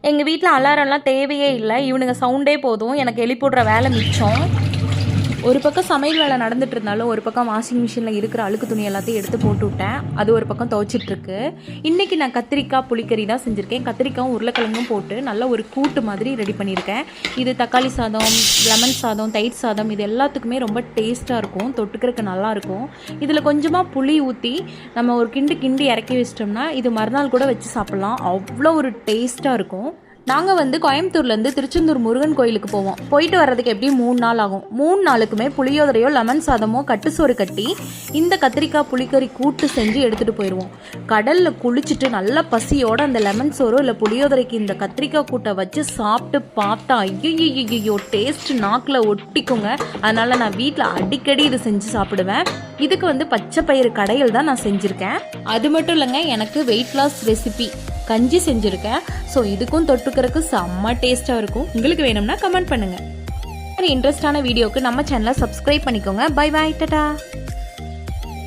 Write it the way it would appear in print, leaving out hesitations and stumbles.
எங்கள் வீட்டில் அலாரம்லாம் தேவையே இல்லை, இவனுங்க சவுண்டே போதும் எனக்கு எழுப்பிடுற வேலை மிச்சம். ஒரு பக்கம் சமையல் வேலை நடந்துட்டு இருந்தாலும் ஒரு பக்கம் வாஷிங் மிஷினில் இருக்கிற அழுக்கு துணி எல்லாத்தையும் எடுத்து போட்டு விட்டேன். அது ஒரு பக்கம் துவைச்சிட்ருக்கு. இன்றைக்கி நான் கத்திரிக்காய் புளிக்கறி தான் செஞ்சுருக்கேன். கத்திரிக்காயும் உருளைக்கிழங்கும் போட்டு நல்ல ஒரு கூட்டு மாதிரி ரெடி பண்ணியிருக்கேன். இது தக்காளி சாதம், லெமன் சாதம், தயிர் சாதம் இது எல்லாத்துக்குமே ரொம்ப டேஸ்ட்டாக இருக்கும், தொட்டுக்கிறதுக்கு நல்லாயிருக்கும். இதில் கொஞ்சமாக புளி ஊற்றி நம்ம ஒரு கிண்டி இறக்கி வச்சிட்டோம்னா இது மறுநாள் கூட வச்சு சாப்பிட்லாம், அவ்வளோ ஒரு டேஸ்ட்டாக இருக்கும். நாங்கள் கோயம்புத்தூர்லேருந்து திருச்செந்தூர் முருகன் கோயிலுக்கு போவோம். போயிட்டு வர்றதுக்கு எப்படியும் 3 நாள் ஆகும். 3 நாளுக்குமே புளியோதரையோ லெமன் சாதமோ கட்டுசோறு கட்டி இந்த கத்திரிக்காய் புளிக்கறி கூட்டு செஞ்சு எடுத்துகிட்டு போயிடுவோம். கடலில் குளிச்சுட்டு நல்ல பசியோடு அந்த லெமன் சோறோ இல்லை புளியோதரைக்கு இந்த கத்திரிக்காய் கூட்டை வச்சு சாப்பிட்டு பார்த்தா ஐயோ டேஸ்ட் நாக்கில் ஒட்டிக்குங்க. அதனால் நான் வீட்டில் அடிக்கடி இது செஞ்சு சாப்பிடுவேன். இதுக்கு பச்சை பயிறு கடையில் தான் நான் செஞ்சுருக்கேன். அது மட்டும் இல்லைங்க, எனக்கு வெயிட் லாஸ் ரெசிபி கஞ்சி செஞ்சுருக்கேன். ஸோ இதுக்கும் தொட்டுக்கிறதுக்கு செம்ம டேஸ்ட்டாக இருக்கும். உங்களுக்கு வேணும்னா கமெண்ட் பண்ணுங்கள். இன்ட்ரெஸ்டான வீடியோக்கு நம்ம சேனலை சப்ஸ்கிரைப் பண்ணிக்கோங்க. Bye bye, Tata.